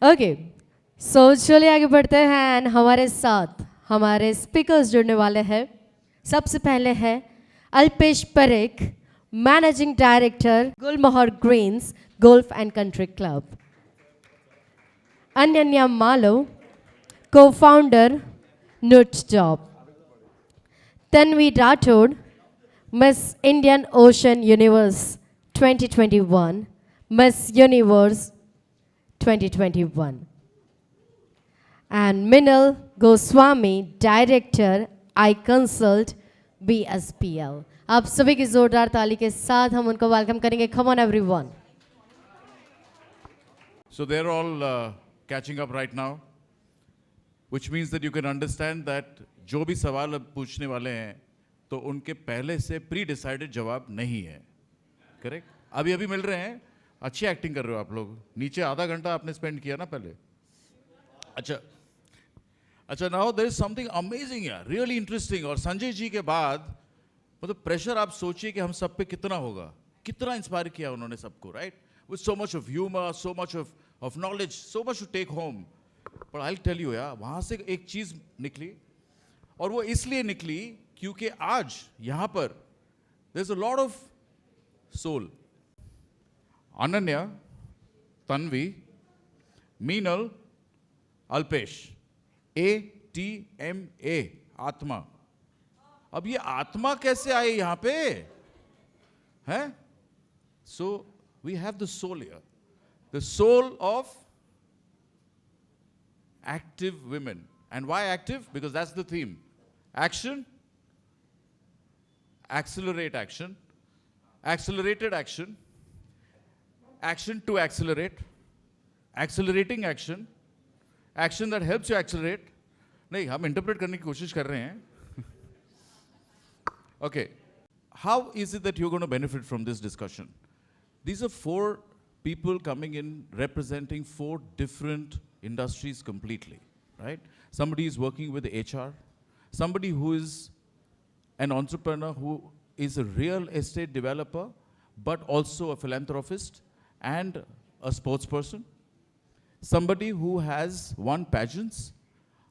Okay, सो चलिए आगे बढ़ते हैं एंड हमारे साथ हमारे स्पीकर्स जुड़ने वाले हैं। सबसे पहले है Alpesh Parekh, managing director Gulmohar greens golf and country club. Anyanya Malo, co-founder Nut Job. Tanvi Rathod, Miss Indian Ocean Universe 2021, Miss Universe 2021. And Minal Goswami, Director, I Consult BSPL. आप सभी की जोरदार ताली के साथ हम उनको वेलकम करेंगे. Come on everyone. So they're all catching up right now, which means that you can understand that जो भी सवाल अब पूछने वाले हैं तो उनके पहले से प्री डिसाइडेड जवाब नहीं है. करेक्ट? अभी अभी मिल रहे हैं. अच्छी एक्टिंग कर रहे हो आप लोग. नीचे आधा घंटा आपने स्पेंड किया ना पहले. अच्छा now there is something amazing यार, रियली इंटरेस्टिंग. और संजय जी के बाद मतलब प्रेशर आप सोचिए कि हम सब पे कितना होगा. कितना इंस्पायर किया उन्होंने सबको, right? With so much of humor, so much of knowledge, so much to take home. But I'll tell you यार, वहाँ से एक चीज़ निकली और वो इसलिए निकली क्योंकि आज यहाँ पर there's a lot of soul. Ananya, Tanvi, Meenal, Alpesh, ATMA, आत्मा. अब ये आत्मा कैसे आए यहाँ पे? हैं? So we have the soul here. The soul of active women. And why active? Because that's the theme. Action, accelerate action, accelerated action, action to accelerate, accelerating action, action that helps you accelerate. नहीं, हम interpret करने की कोशिश कर रहे हैं. Okay. How is it that you're going to benefit from this discussion? These are four people coming in representing four different industries completely, right? Somebody is working with HR, somebody who is an entrepreneur who is a real estate developer, but also a philanthropist and a sports person. Somebody who has won pageants,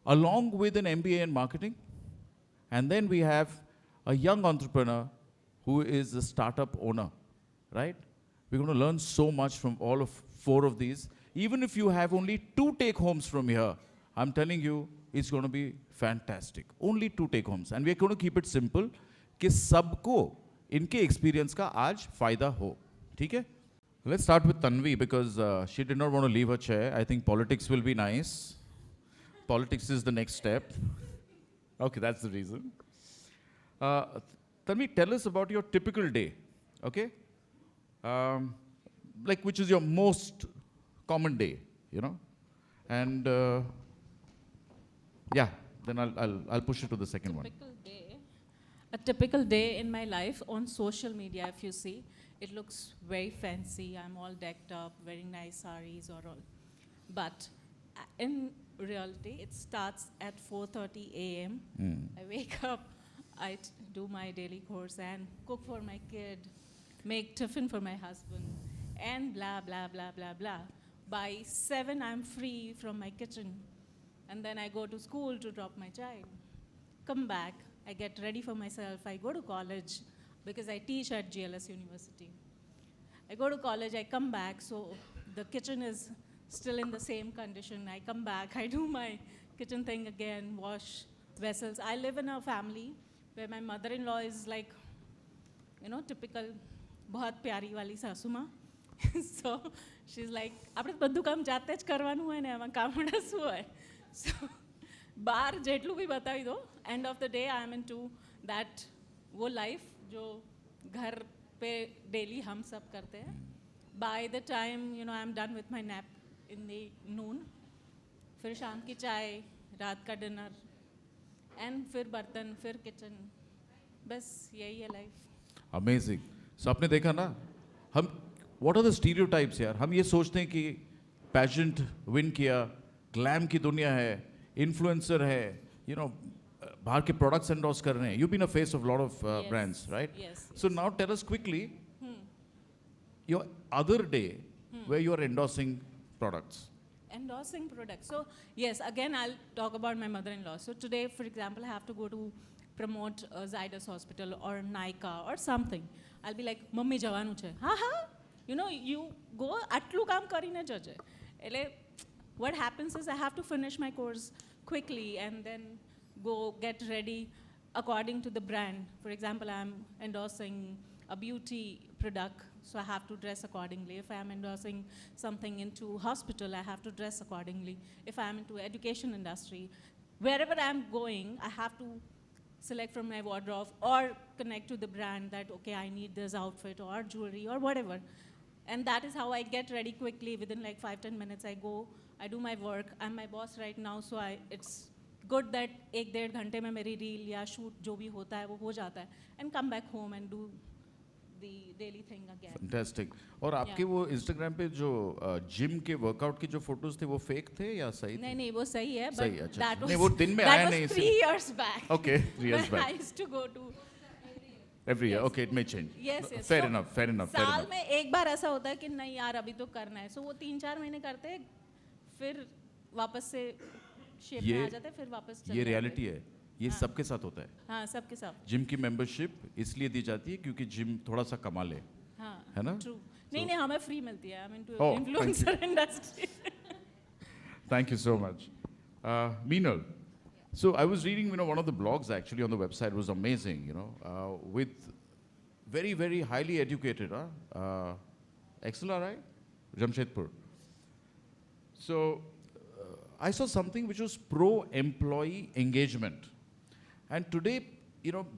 along with an MBA in marketing. And then we have a young entrepreneur who is a startup owner, right? We're going to learn so much from all of four of these. Even if you have only 2 take-homes from here, I'm telling you, it's going to be fantastic. Only 2 take-homes. And we're going to keep it simple, कि सबको इनके experience का आज फायदा हो. ठीक है? Let's start with Tanvi because she did not want to leave her chair. I think politics will be nice. Politics is the next step. Okay, that's the reason. Tanvi, tell us about your typical day, okay? Like which is your most common day, you know? And yeah, then I'll push it to the second one. A typical day in my life on social media, if you see, it looks very fancy. I'm all decked up, wearing nice saris or all. But in reality, it starts at 4:30 a.m. I wake up, I do my daily course and cook for my kid, make tiffin for my husband, and blah, blah, blah, blah, blah. By 7, I'm free from my kitchen. And then I go to school to drop my child. Come back, I get ready for myself. I go to college because I teach at GLS University. I go to college, I come back, so the kitchen is still in the same condition. I come back, I do my kitchen thing again, wash vessels. I live in a family where my mother-in-law is like, you know, typical बहुत प्यारी वाली सासू माँ. So she's like, આપણે બધું કામ જાતે જ કરવાનું હોય ને એમાં કામડા શું હોય. So બહાર જેટલું બી બતાવી દો, end of the day I am into that वो life जो घर पे daily हम सब करते हैं. By the time, you know, I am done with my nap in the noon, फिर शाम की चाय, रात का dinner, and फिर बर्तन, फिर kitchen. बस यही है life. Amazing. So आपने देखा ना, हम what are the stereotypes यार? हम ये सोचते हैं कि pageant win किया, glam की दुनिया है, influencer है, you know, बाहर के products endorse कर रहे हैं. You've been a face of a lot of Yes. brands, right? Yes. So now tell us quickly your other day where you are endorsing products. endorsing products. So yes, again, I'll talk about my mother-in-law. So today, for example, I have to go to promote Zydus Hospital or Nykaa or something. I'll be like, "Mummy jawanu છે." Ha. You know, you go atlu kaam karine jajhe. એટલે what happens is I have to finish my course quickly and then go get ready according to the brand. For example, I'm endorsing a beauty product, so I have to dress accordingly. If I'm endorsing something into hospital, I have to dress accordingly. If I'm into education industry, wherever I'm going, I have to select from my wardrobe or connect to the brand that, okay, I need this outfit or jewelry or whatever. And that is how I get ready quickly. Within like 5-10 minutes, I go, I do my work. I'm my boss right now, so it's good that 1-1.5 घंटे में मेरी reel या shoot जो भी होता है वो हो जाता है, and come back home and do the daily thing again. Fantastic. और आपके वो Instagram पे जो जिम के वर्कआउट के जो फोटोज थे वो फेक थे या सही थे? नहीं वो सही है, सही, but अच्छा, that अच्छा। was नहीं, वो दिन में आया नहीं, that was इसे- 3 years back. Okay, 3 years when back. I used to go to Every year, Yes. okay, it may change. yes. Fair So, enough, fair enough, fair साल enough. में एक बार ऐसा होता है कि नहीं यार अभी तो करना है, so वो 3-4 महीने करते हैं, फिर वापस से शेप में ये- आ जाते हैं, फिर वापस चले ये जाते रियलिटी हैं। है, ये हाँ। सबके साथ होता है। हाँ, सबके साथ। जिम की मेंबरशिप इसलिए दी जाती है क्योंकि जिम थोड़ा सा कमा ले, हाँ, है ना? ट्रू। नहीं हमें फ्री मिलती है, I mean to Oh, thank influencer industry. Thank you so much. Meenal, so I was reading, one of the blogs actually on the website was amazing, with very, very highly educated, Excella, right? Jamshedpur. So I saw something which was pro-employee engagement. And today,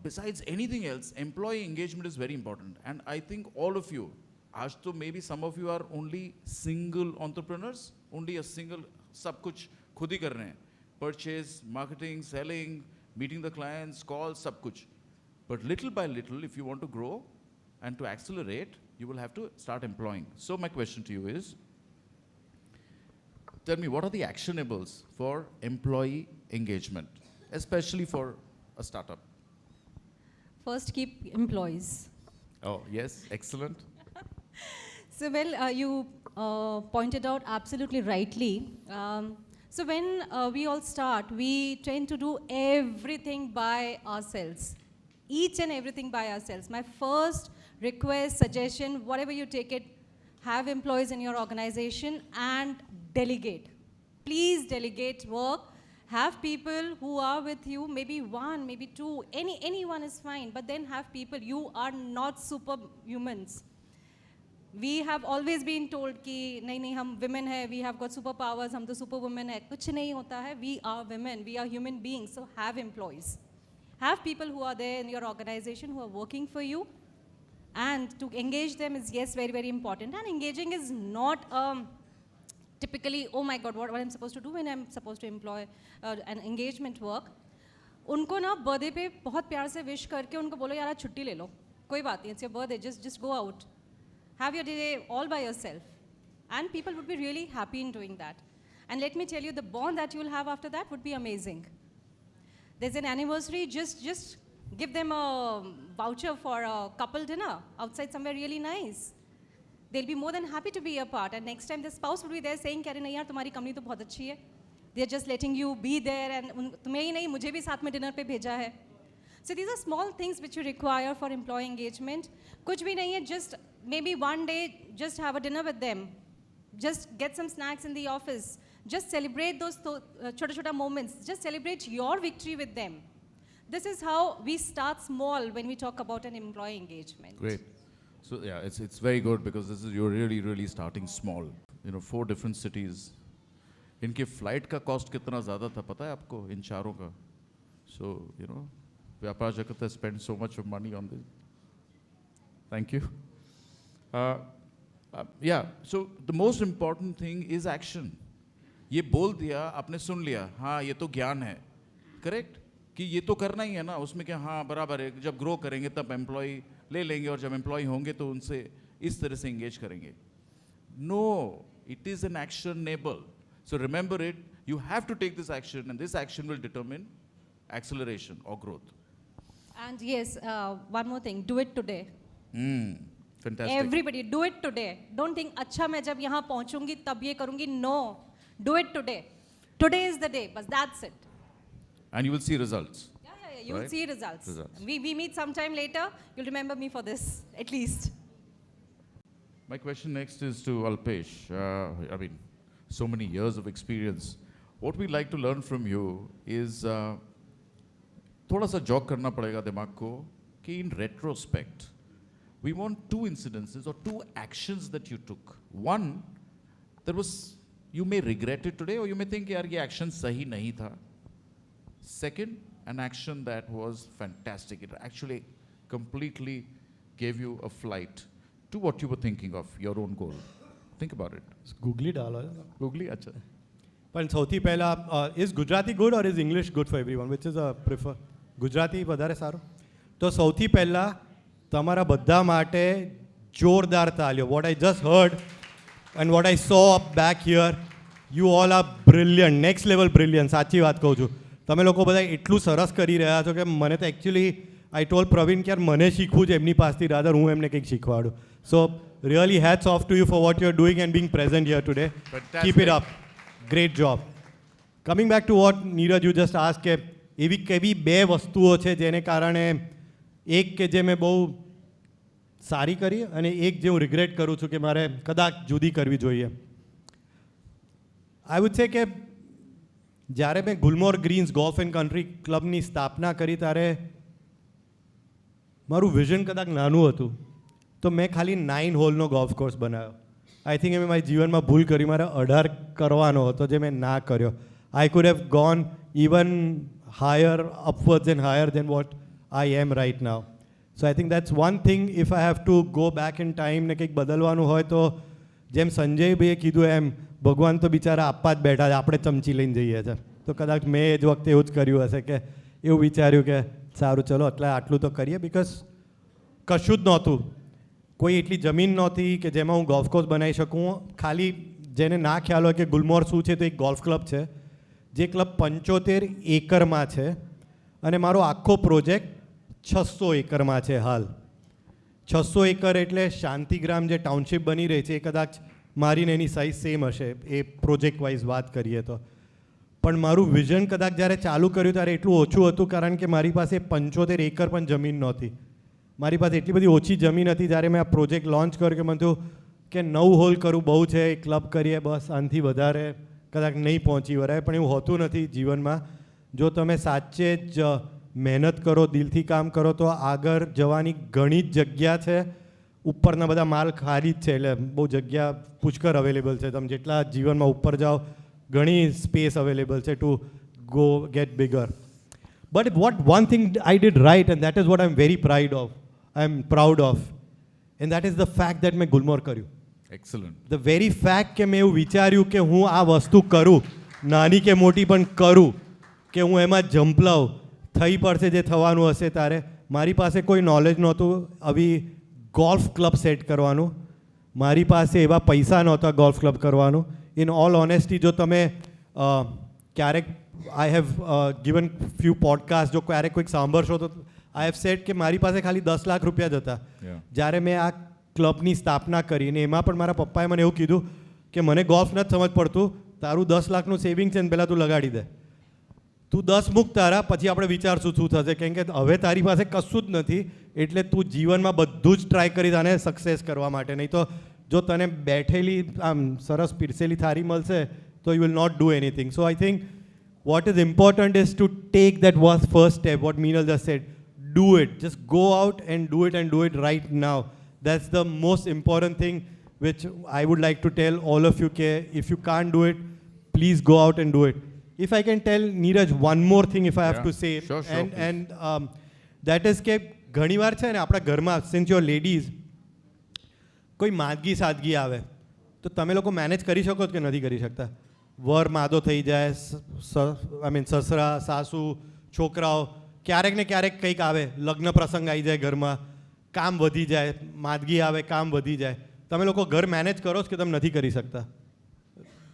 besides anything else, employee engagement is very important. And I think all of you, आज तो maybe some of you are only single entrepreneurs, only a single, सब कुछ खुद ही कर रहे हैं. Purchase, marketing, selling, meeting the clients, calls, सब कुछ. But little by little, if you want to grow and to accelerate, you will have to start employing. So my question to you is, tell me, what are the actionables for employee engagement, especially for a startup? First, keep employees. Oh, yes, excellent. So, well, you pointed out absolutely rightly. So, when we all start, we tend to do everything by ourselves. Each and everything by ourselves. My first request, suggestion, whatever you take it, have employees in your organization and delegate. Please delegate work. Have people who are with you, maybe 1, maybe 2, anyone is fine, but then have people. You are not superhumans. We have always been told कि नहीं हम women हैं, we have got superpowers, हम तो superwomen हैं. कुछ नहीं होता है. We are women, we are human beings. So have employees. Have people who are there in your organization who are working for you, and to engage them is yes very very important. And engaging is not typically, oh my God, what I'm supposed to do when I'm supposed to employ an engagement work. उनको ना birthday पे बहुत प्यार से wish करके उनको बोलो यार आज छुट्टी ले लो, कोई बात नहीं, it's your birthday, just go out. Have your day all by yourself. And people would be really happy in doing that. And let me tell you, the bond that you'll have after that would be amazing. There's an anniversary, just give them a voucher for a couple dinner outside somewhere really nice. They'll be more than happy to be a part. And next time the spouse will be there saying, "Kya nahi yaar, tumhari company to bahut achhi hai." They're just letting you be there, and tumhe hi nahi, mujhe bhi saath mein dinner pe bheja hai. So these are small things which you require for employee engagement. Kuch bhi nahi hai, just maybe one day, just have a dinner with them. Just get some snacks in the office. Just celebrate those chota moments. Just celebrate your victory with them. This is how we start small when we talk about an employee engagement. Great. So yeah, it's very good because this is, you're really starting small. 4 different cities. इनके flight का cost कितना ज़्यादा था पता है आपको इन चारों का? So व्यापार जगत has spent so much of money on this. Thank you. Yeah, so the most important thing is action. ये बोल दिया, आपने सुन लिया, हाँ ये तो ज्ञान है, करेक्ट? कि ये तो करना ही है ना, उसमें क्या हाँ बराबर है, जब ग्रो करेंगे तब एम्प्लॉय ले लेंगे और जब एम्प्लॉय होंगे तो उनसे इस तरह से इंगेज करेंगे. No, it is an actionable. So remember it, you have to take this action and this action will determine acceleration or growth. And yes, one more thing, do it today. Fantastic. Everybody, do it today. Don't think, अच्छा मैं जब यहाँ पहुँचूंगी तब ये करूँगी. No, Do it today. Today is the day, but that's it. And you will see results. Yeah. You will Right? see results. Results. We meet sometime later. You'll remember me for this, at least. My question next is to Alpesh. I mean, so many years of experience. What we like to learn from you is थोड़ा सा Jacques करना पड़ेगा दिमाग को कि in retrospect, we want two incidences or two actions that you took. One, there was, you may regret it today or you may think यार ये action सही नहीं था. Second, an action that was fantastic. It actually completely gave you a flight to what you were thinking of, your own goal. Think about it. ગૂગલી ડાલો Googly, acha. પણ સૌથી પહેલાં is Gujarati good or is English good for everyone which is prefer Gujarati વધારે સારું તો સૌથી પહેલાં તમારા બધા માટે જોરદાર તાલીઓ what I just heard and what I saw back here you all are brilliant next level brilliant સાચી વાત કહું છું તમે લોકો બધા એટલું સરસ કરી રહ્યા છો કે મને તો એકચ્યુઅલી આઈ ટોલ પ્રવીણ કે યાર મને શીખવું છે એમની પાસેથી રાધર હું એમને કંઈક શીખવાડું so really hats off to you for what you are doing and being present here today keep it up great job coming back to what Neeraj you just ask કે એવી કેવી બે વસ્તુઓ છે જેને કારણે એક કે જે મેં બહુ સારી કરી અને એક જે હું રિગ્રેટ કરું છું કે મારે કદાચ જુદી કરવી જોઈએ આઈ વુડ સે કે જ્યારે મેં Gulmohar greens golf and country ક્લબની સ્થાપના કરી ત્યારે મારું વિઝન કદાચ નાનું હતું તો મેં ખાલી 9 હોલનો ગોલ્ફ કોર્સ બનાવ્યો આઈ થિંક મેં મારી જીવનમાં ભૂલ કરી મારે 18 કરવાનો હતો જે મેં ના કર્યો I could have gone even higher, upwards and higher than what I am right now. So I think that's one thing if I have to go back in time ને કંઈક બદલવાનું હોય તો જેમ સંજયભાઈએ કીધું એમ ભગવાન તો બિચારા આપવા જ બેઠા છે આપણે ચમચી લઈને જઈએ છે તો કદાચ મેં એ જ વખતે એવું જ કર્યું હશે કે એવું વિચાર્યું કે સારું ચલો એટલે આટલું તો કરીએ બિકોઝ કશું જ નહોતું કોઈ એટલી જમીન નહોતી કે જેમાં હું ગોલ્ફ કોર્સ બનાવી શકું ખાલી જેને ના ખ્યાલ હોય કે ગુલમોર શું છે તો એક ગોલ્ફ ક્લબ છે જે ક્લબ 75 એકરમાં છે અને મારો આખો પ્રોજેક્ટ 600 એકરમાં છે હાલ 600 એકર એટલે શાંતિગ્રામ જે ટાઉનશીપ બની રહી છે એ કદાચ મારીને એની સાઇઝ સેમ હશે એ પ્રોજેક્ટ વાઇઝ વાત કરીએ તો પણ મારું વિઝન કદાચ જ્યારે ચાલુ કર્યું ત્યારે એટલું ઓછું હતું કારણ કે મારી પાસે 75 એકર પણ જમીન નહોતી મારી પાસે એટલી બધી ઓછી જમીન હતી જ્યારે મેં આ પ્રોજેક્ટ લોન્ચ કર્યો કે મને થયું કે 9 હોલ કરું બહુ છે એ ક્લબ કરીએ બસ આનાથી વધારે કદાચ નહીં પહોંચી વળાય પણ એવું હોતું નથી જીવનમાં જો તમે સાચે જ મહેનત કરો દિલથી કામ કરો તો આગળ જવાની ઘણી જ જગ્યા છે ઉપરના બધા માલ ખાલી જ છે એટલે બહુ જગ્યા પુષ્કળ અવેલેબલ છે તમે જેટલા જીવનમાં ઉપર જાઓ ઘણી સ્પેસ અવેલેબલ છે to go get bigger but what one thing I did right and that is what I am very proud of and that is the fact that મેં ગુલમોર કર્યું Excellent. ધ વેરી ફેક્ટ કે મેં એવું વિચાર્યું કે હું આ વસ્તુ કરું નાની કે મોટી પણ કરું કે હું એમાં જંપલાવ થઈ પડશે જે થવાનું હશે ત્યારે મારી પાસે કોઈ નોલેજ નહોતું આવી ગોલ્ફ ક્લબ સેટ કરવાનું મારી પાસે એવા પૈસા નહોતા ગોલ્ફ ક્લબ કરવાનું ઇન ઓલ ઓનેસ્ટી જો તમે ક્યારેક I have given few podcast જો ક્યારેક કોઈક સાંભળશો તો આઈ હેવ સેટ કે મારી પાસે ખાલી 10 લાખ રૂપિયા જ હતા જ્યારે મેં આ ક્લબની સ્થાપના કરી અને એમાં પણ મારા પપ્પાએ મને એવું કીધું કે મને ગોલ્ફ નથી સમજ પડતું તારું 10 લાખનું સેવિંગ છે ને પહેલાં તું લગાડી દે તું 10 મૂક તારા પછી આપણે વિચારશું શું થશે કેમ કે હવે તારી પાસે કશું જ નથી એટલે તું જીવનમાં બધું જ ટ્રાય કરી આને સક્સેસ કરવા માટે નહીં તો જો તને બેઠેલી આમ સરસ પીરસેલી થાળી મળશે તો you will not do anything so I think what is important is to take that was first step what Minal just said do it just go out and do it right now That's the most important thing which I would like to tell all of you ke if you can't do it, please go out and do it. If I can tell Neeraj one more thing if I have to say Sure, and that is કે ઘણીવાર છે ને આપણા ઘરમાં since you're ladies કોઈ માંદગી સાદગી આવે તો તમે લોકો મેનેજ કરી શકો કે નથી કરી શકતા વર માદો થઈ જાય આઈ મીન સસરા સાસુ છોકરાઓ ક્યારેક ને ક્યારેક કંઈક આવે લગ્ન પ્રસંગ આવી જાય ઘરમાં કામ વધી જાય માંદગી આવે કામ વધી જાય તમે લોકો ઘર મેનેજ કરો કે તમે નથી કરી શકતા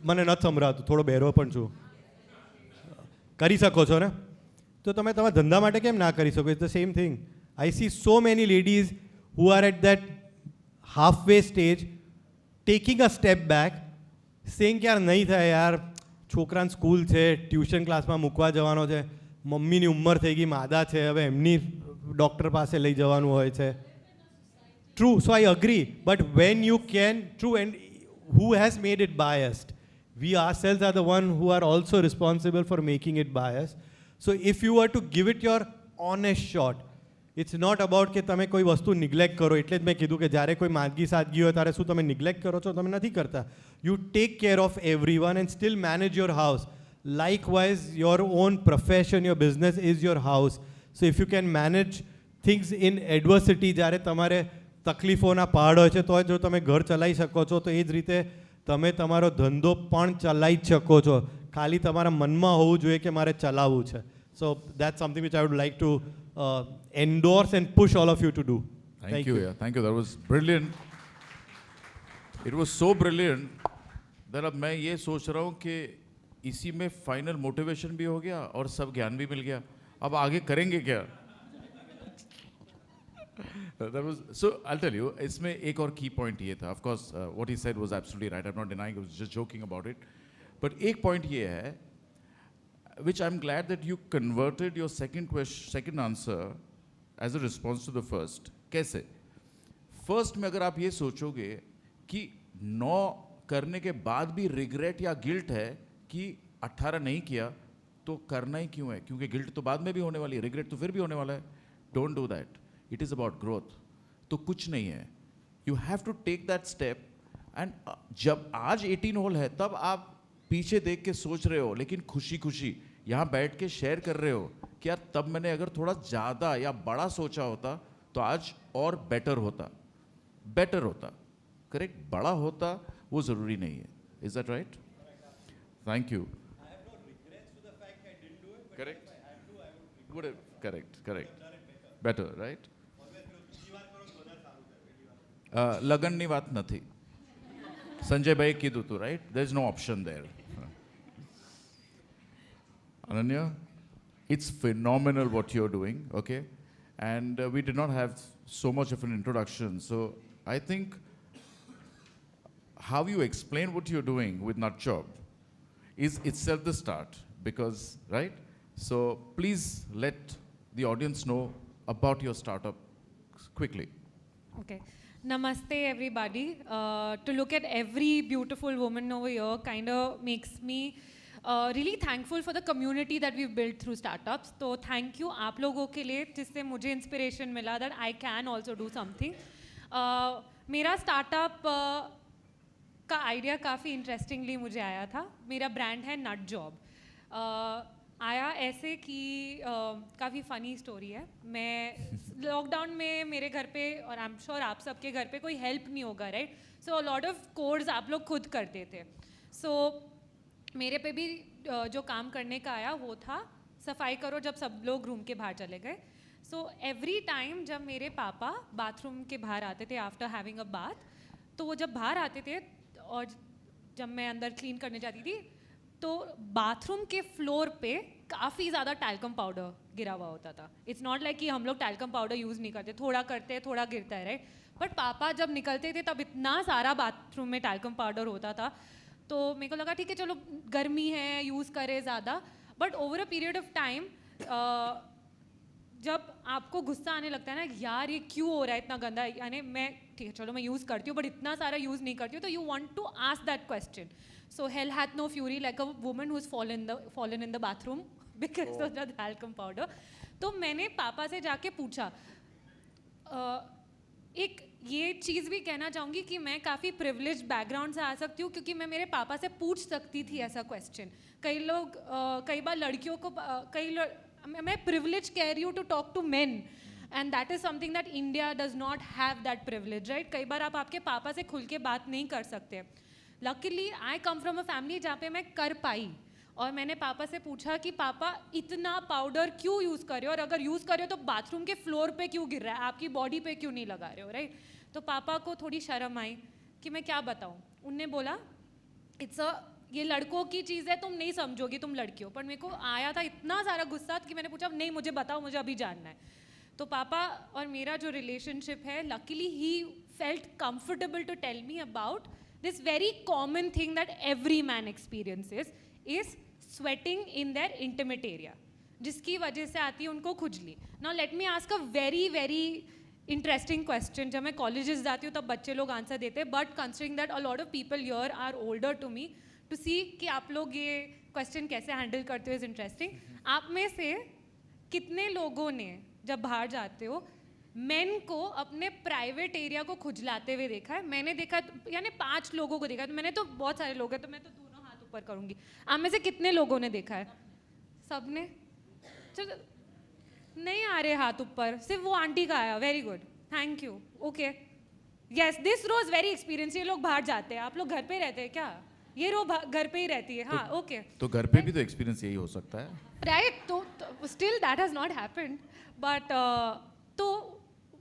મને નથી સંભળાતું થોડો બહેરો પણ છું કરી શકો છો ને તો તમે તમારા ધંધા માટે કેમ ના કરી શકો it's the same thing I see so many ladies who are at that half way stage taking a step back saying કે યાર નહીં થાય યાર છોકરાને સ્કૂલ છે, ટ્યુશન ક્લાસમાં મૂકવા જવાનો છે, મમ્મીની ઉંમર થઈ ગઈ, માદા છે, હવે એમની ડૉક્ટર પાસે લઈ જવાનું હોય છે. True, so I agree. But when you can, true, and who has made it biased? We ourselves are the one who are also responsible for making it biased. So if you were to give it your honest shot, it's not about કે તમે કોઈ વસ્તુ neglect કરો. એટલે જ મેં કીધું કે જ્યારે કોઈ માંદગી સાદગી હોય ત્યારે શું તમે નિગ્લેક્ટ કરો છો? તમે નથી કરતા. You take care of everyone and still manage your house. Likewise, your own profession, your business is your house. So if you can manage things in adversity, જ્યારે તમારે તકલીફોના પહાડ હોય છે, તો જો તમે ઘર ચલાવી શકો છો, તો એ જ રીતે તમે તમારો ધંધો પણ ચલાવી જ શકો છો. ખાલી તમારા મનમાં હોવું જોઈએ કે મારે ચલાવવું છે. So that's something which I would like to endorse and push all of you to do. Thank you. Yeah, thank you. That was brilliant. It was so brilliant that अब मैं ये सोच रहा हूँ कि इसी में फाइनल मोटिवेशन भी हो गया और सब ज्ञान भी मिल गया. अब आगे करेंगे क्या? That was so. I'll tell you. इसमें एक और key point ये था. Of course, what he said was absolutely right. I'm not denying. I was just joking about it. But एक point ये है, which I'm glad that you converted your second answer as a response to the first. कैसे? First में अगर आप ये सोचोगे कि 9 करने के बाद भी regret या guilt है कि 18 नहीं किया, तो करना ही क्यों है? क्योंकि guilt तो बाद में भी होने वाली है, regret तो फिर भी होने वाला है. Don't do that. It is about growth. तो कुछ नहीं है. You have to take that step. And जब आज 18 होल है, तब आप पीछे देख के सोच रहे हो, लेकिन खुशी खुशी यहाँ बैठ के शेयर कर रहे हो कि यार तब मैंने अगर थोड़ा ज़्यादा या बड़ा सोचा होता तो आज और बेटर होता. करेक्ट? बड़ा होता वो ज़रूरी नहीं है. Is that right? Thank you. I have no regrets to the fact I didn't do it. Correct. If I have to, I would have. Correct. Better, right? લગનની વાત નથી. સંજયભાઈ કીધું હતું, right? There's no option there. Ananya, it's phenomenal what you're doing, okay? And we did not have so much of an introduction. So I think how you explain what you're doing with Nutjob is itself the start, because, right? So please let the audience know about your startup quickly. Okay. Namaste, everybody. To look at every beautiful woman over here kind of makes me really thankful for the community that we've built through startups. So thank you आप लोगों के लिए जिससे मुझे inspiration मिला that I can also do something. मेरा startup का idea काफ़ी interestingly मुझे आया था. मेरा brand है Nutjob. आया ऐसे कि काफ़ी फ़नी स्टोरी है. मैं लॉकडाउन में मेरे घर पे, और आई एम श्योर आप सबके घर पे कोई हेल्प नहीं होगा, right? So a lot of codes आप लोग खुद करते थे. सो मेरे पे भी जो काम करने का आया वो था सफाई करो जब सब लोग रूम के बाहर चले गए. सो एवरी टाइम जब मेरे पापा बाथरूम के बाहर आते थे आफ्टर हैविंग अ बाथ, तो वो जब बाहर आते थे और जब मैं अंदर क्लीन करने जाती थी तो बाथरूम के फ्लोर पे काफ़ी ज़्यादा टैल्कम पाउडर गिरा हुआ होता था. इट्स नॉट लाइक कि हम लोग टैल्कम पाउडर यूज़ नहीं करते, थोड़ा करते हैं, थोड़ा गिरता है, राइट? बट पापा जब निकलते थे तब इतना सारा बाथरूम में टैल्कम पाउडर होता था. तो मेरे को लगा ठीक है चलो गर्मी है यूज़ करें ज़्यादा. But over a period of time जब आपको गुस्सा आने लगता है ना, यार ये क्यों हो रहा है इतना गंदा, यानी मैं ठीक है चलो मैं यूज़ करती हूँ बट इतना सारा यूज़ नहीं करती हूँ, तो you want to ask that question. So hell hath no fury like a woman who's fallen in the bathroom because of the talcum powder. तो मैंने पापा से जाके पूछा. एक ये चीज़ भी कहना चाहूँगी कि मैं काफ़ी प्रिविलेज बैकग्राउंड से आ सकती हूँ क्योंकि मैं मेरे पापा से पूछ सकती थी ऐसा क्वेश्चन. कई बार लड़कियों को मैं प्रिविलेज कह रही हूँ to talk to men, and that is something that India does not have that privilege, right? कई बार आप आपके पापा से खुल के बात नहीं कर सकते. Luckily I come from a family जहाँ पे मैं कर पाई, और मैंने पापा से पूछा कि पापा इतना पाउडर क्यों यूज़ कर रहे हो, और अगर यूज़ कर रहे हो तो बाथरूम के फ्लोर पे क्यों गिर रहा है, आपकी बॉडी पे क्यों नहीं लगा रहे हो, राइट? तो पापा को थोड़ी शर्म आई कि मैं क्या बताऊँ. उनने बोला ये लड़कों की चीज़ है, तुम नहीं समझोगी, तुम लड़की हो. पर मेरे को आया था इतना सारा गुस्सा कि मैंने पूछा नहीं मुझे बताओ, मुझे अभी जानना है. तो पापा और मेरा जो रिलेशनशिप है, luckily he felt comfortable to tell me about this very common thing that every man experiences. Is sweating in their intimate area, जिसकी वजह से आती है उनको खुजली. Now let me ask a very very interesting question. जब मैं colleges जाती हूँ तब बच्चे लोग आंसर देते हैं, but considering that a lot of people here are older to me, to see कि आप लोग ये क्वेश्चन कैसे हैंडल करते हो इज इंटरेस्टिंग. आप में से कितने लोगों ने जब बाहर जाते हो मेन को अपने प्राइवेट एरिया को खुजलाते हुए देखा है? मैंने देखा, यानी 5 लोगों को देखा है. तो मैंने तो बहुत सारे लोग हैं, तो मैं तो दोनों हाथ ऊपर करूँगी. आप में से कितने लोगों ने देखा है? सबने? चलो नहीं आ रहे हाथ ऊपर, सिर्फ वो आंटी का आया. Very good, thank you. Okay, yes, this row is very experience. ये लोग बाहर जाते हैं. आप लोग घर पे ही रहते हैं क्या? ये रो घर पे ही रहती है. हाँ, ओके. तो घर पे भी तो एक्सपीरियंस यही हो सकता है. Right, तो still that has not happened. But so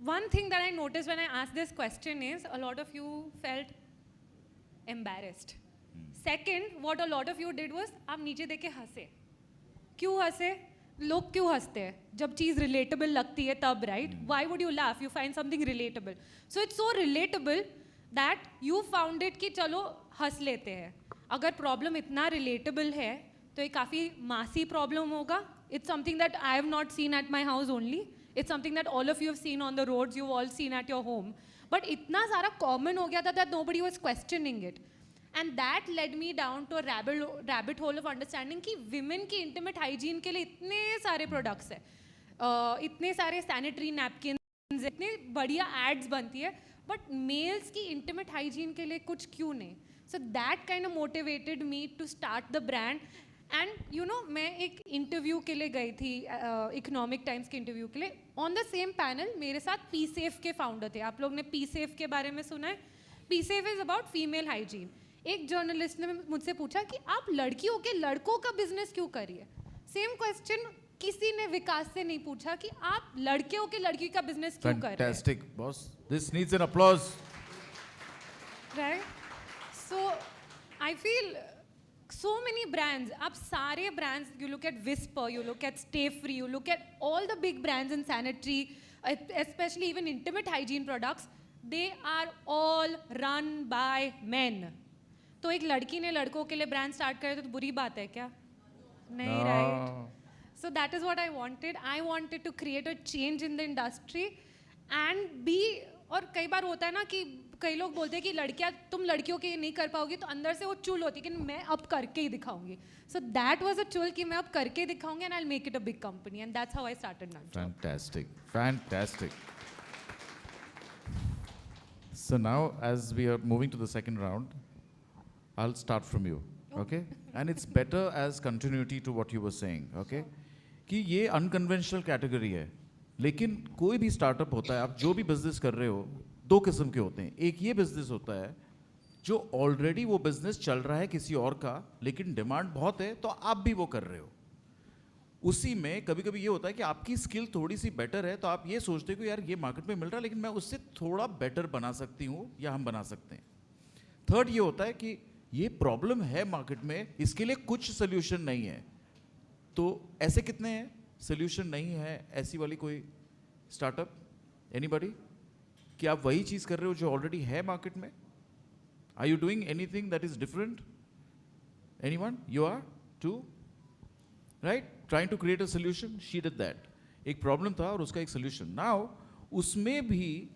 one thing that I noticed when I asked this question is a lot of you felt embarrassed. Second, what a lot of you did was आप नीचे देख के हंसे. क्यों हंसे? लोग क्यों हंसते हैं? जब चीज़ relatable लगती है तब, right? Why would you laugh? You find something relatable. So it's so relatable that you found it कि चलो हंस लेते हैं. अगर प्रॉब्लम इतना relatable है तो ये काफ़ी मासी प्रॉब्लम होगा. It's something that I have not seen at my house only. It's something that all of you have seen on the roads, you've all seen at your home. But इतना सारा common हो गया था that nobody was questioning it. And that led me down to a rabbit hole of understanding कि women की intimate hygiene के लिए इतने सारे products हैं. इतने सारे sanitary napkins, इतने बढ़िया ads बनती है, but males की intimate hygiene के लिए कुछ क्यों नहीं? So that kind of motivated me to start the brand. And you know मैं एक इंटरव्यू के लिए गई थी, इकोनॉमिक टाइम्स के इंटरव्यू के लिए. ऑन द सेम पैनल मेरे साथ पी सेफ के फाउंडर थे. आप लोग ने पी सेफ के बारे में सुना है? P safe is about female hygiene. एक जर्नलिस्ट ने मुझसे पूछा कि आप लड़कियों के लड़कों का बिजनेस क्यों करिए? सेम क्वेश्चन किसी ने विकास से नहीं पूछा कि आप लड़कियों के लड़की का बिजनेस क्यों कर रहे हैं. Fantastic, boss. This needs an applause. Right? So I feel so many brands, आप सारे brands, you look at Whisper, you look at Stay Free, you look at all the big brands in sanitary, especially even intimate hygiene products, they are all run by men. तो एक लड़की ने लड़कों के लिए brand start करे तो बुरी बात है क्या? नहीं, right? So that is what I wanted. I wanted to create a change in the industry and be, और कई बार होता है ना कि कई लोग बोलते हैं कि लड़कियां, तुम लड़कियों के नहीं कर पाओगी, तो अंदर से वो चुल होती है कि मैं अब करके ही दिखाऊंगी. सो दैट वाज अ चुल कि मैं अब करके दिखाऊंगी and I will make it a big company and that's how I started now. Fantastic, fantastic. So now, as we are moving to the second round, I'll start from you, okay? And it's better as continuity to what you were saying, okay? कि ये unconventional category है, लेकिन कोई भी startup होता है, आप जो भी बिजनेस कर रहे हो, 2 किस्म के होते हैं. एक ये बिजनेस होता है जो ऑलरेडी वो बिजनेस चल रहा है किसी और का, लेकिन डिमांड बहुत है तो आप भी वो कर रहे हो. उसी में कभी कभी ये होता है कि आपकी स्किल थोड़ी सी बेटर है तो आप ये सोचते हो कि यार ये मार्केट में मिल रहा है लेकिन मैं उससे थोड़ा बेटर बना सकती हूँ या हम बना सकते हैं. थर्ड ये होता है कि ये प्रॉब्लम है मार्केट में, इसके लिए कुछ सोल्यूशन नहीं है. तो ऐसे कितने हैं सोल्यूशन नहीं है ऐसी वाली कोई स्टार्टअप? एनीबॉडी? कि आप वही चीज़ कर रहे हो जो ऑलरेडी है मार्केट में? Are you doing anything that is different? Anyone? You are too, right? Trying to create a solution. She did that. एक प्रॉब्लम था और उसका एक सोल्यूशन. नाउ उसमें भी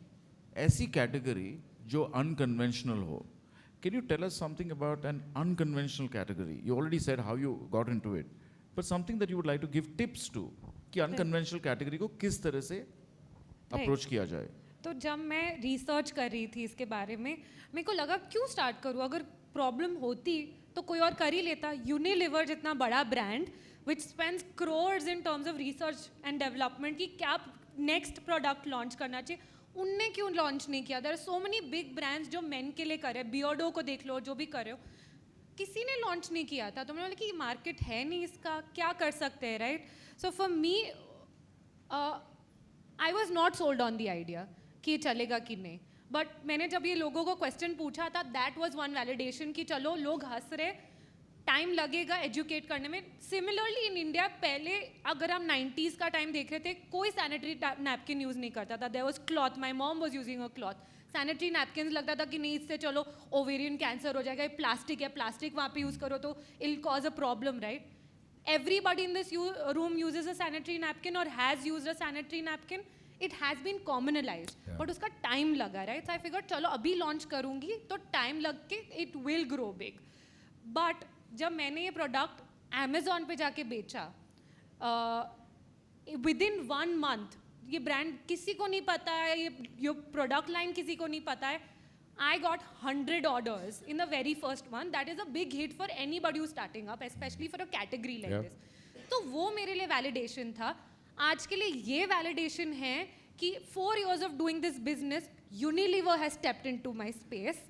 ऐसी कैटेगरी जो अनकन्वेंशनल हो. Can you tell us something about an unconventional category? You already said how you got into it, but something that you would like to give tips to कि unconventional category को किस तरह से approach किया जाए. तो जब मैं रिसर्च कर रही थी इसके बारे में, मेरे को लगा क्यों स्टार्ट करूँ? अगर प्रॉब्लम होती तो कोई और कर ही लेता. यूनिलीवर जितना बड़ा brand which spends crores in terms of research and development कि क्या नेक्स्ट प्रोडक्ट लॉन्च करना चाहिए, उनने क्यों लॉन्च नहीं किया? There are so many big brands जो मेन के लिए कर रहे हैं. बियर्डो को देख लो, जो भी कर रहे हो, किसी ने लॉन्च नहीं किया था. तो मैंने बोला कि मार्केट है नहीं इसका, क्या कर सकते हैं, right? So for me I was not sold on the idea कि चलेगा कि नहीं. बट मैंने जब ये लोगों को क्वेश्चन पूछा था, दैट वॉज वन वैलिडेशन कि चलो लोग हंस रहे, टाइम लगेगा एजुकेट करने में. सिमिलरली इन इंडिया पहले अगर हम 90s का टाइम देख रहे थे, कोई सैनिटरी नैपकिन यूज़ नहीं करता था. There was cloth, my mom was using a cloth. Sanitary napkin लगता था कि नहीं इससे चलो ओवेरियन कैंसर हो जाएगा, प्लास्टिक है, प्लास्टिक वहाँ पे यूज़ करो तो it'll cause a problem, right? Everybody in this room uses a sanitary napkin or has used a sanitary napkin. It has been commonalized, but उसका time लगा, right? So I figured चलो अभी launch करूँगी तो time लग के it will grow big. But जब मैंने ये product Amazon पे जाके बेचा, within 1 month ये brand किसी को नहीं पता है, ये product line किसी को नहीं पता है. I got 100 orders in the very first one. That is a big hit for anybody who's starting up, especially for a category like this. तो वो मेरे लिए validation था. आज के लिए ये validation है कि 4 years of doing this business, Unilever has stepped into my space.